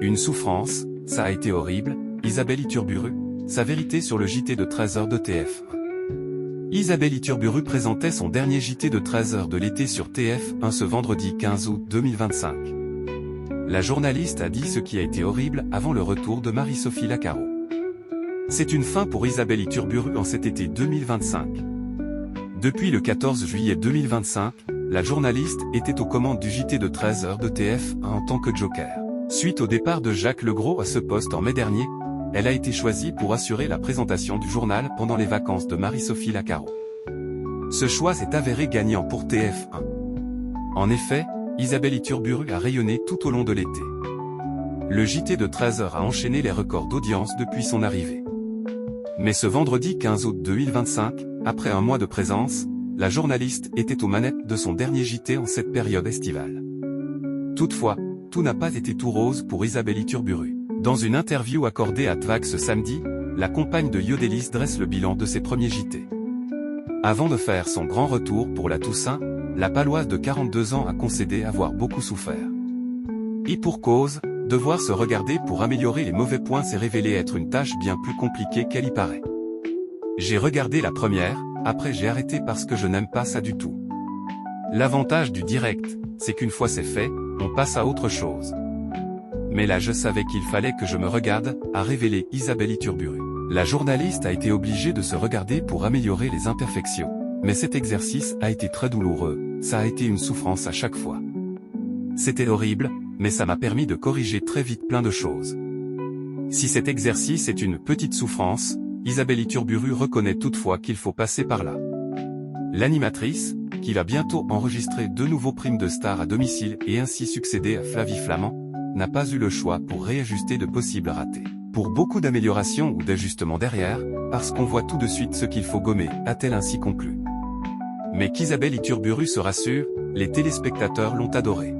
Une souffrance, ça a été horrible, Isabelle Iturburu, sa vérité sur le JT de 13h de TF1. Isabelle Iturburu présentait son dernier JT de 13h de l'été sur TF1 ce vendredi 15 août 2025. La journaliste a dit ce qui a été horrible avant le retour de Marie-Sophie Lacaro. C'est une fin pour Isabelle Iturburu en cet été 2025. Depuis le 14 juillet 2025, la journaliste était aux commandes du JT de 13h de TF1 en tant que joker. Suite au départ de Jacques Legros à ce poste en mai dernier, elle a été choisie pour assurer la présentation du journal pendant les vacances de Marie-Sophie Lacaro. Ce choix s'est avéré gagnant pour TF1. En effet, Isabelle Iturburu a rayonné tout au long de l'été. Le JT de 13h a enchaîné les records d'audience depuis son arrivée. Mais ce vendredi 15 août 2025, après un mois de présence, la journaliste était aux manettes de son dernier JT en cette période estivale. Toutefois, tout n'a pas été tout rose pour Isabelle Iturburu. Dans une interview accordée à TVAG ce samedi, la compagne de Yodelis dresse le bilan de ses premiers JT. Avant de faire son grand retour pour la Toussaint, la Paloise de 42 ans a concédé avoir beaucoup souffert. Et pour cause, devoir se regarder pour améliorer les mauvais points s'est révélé être une tâche bien plus compliquée qu'elle y paraît. J'ai regardé la première, après j'ai arrêté parce que je n'aime pas ça du tout. L'avantage du direct, c'est qu'une fois c'est fait, on passe à autre chose. Mais là je savais qu'il fallait que je me regarde, a révélé Isabelle Iturburu. La journaliste a été obligée de se regarder pour améliorer les imperfections. Mais cet exercice a été très douloureux, ça a été une souffrance à chaque fois. C'était horrible, mais ça m'a permis de corriger très vite plein de choses. Si cet exercice est une petite souffrance, Isabelle Iturburu reconnaît toutefois qu'il faut passer par là. L'animatrice, qui va bientôt enregistrer 2 nouveaux primes de stars à domicile et ainsi succéder à Flavie Flamand, n'a pas eu le choix pour réajuster de possibles ratés. Pour beaucoup d'améliorations ou d'ajustements derrière, parce qu'on voit tout de suite ce qu'il faut gommer, a-t-elle ainsi conclu. Mais qu'Isabelle Iturburu se rassure, les téléspectateurs l'ont adoré.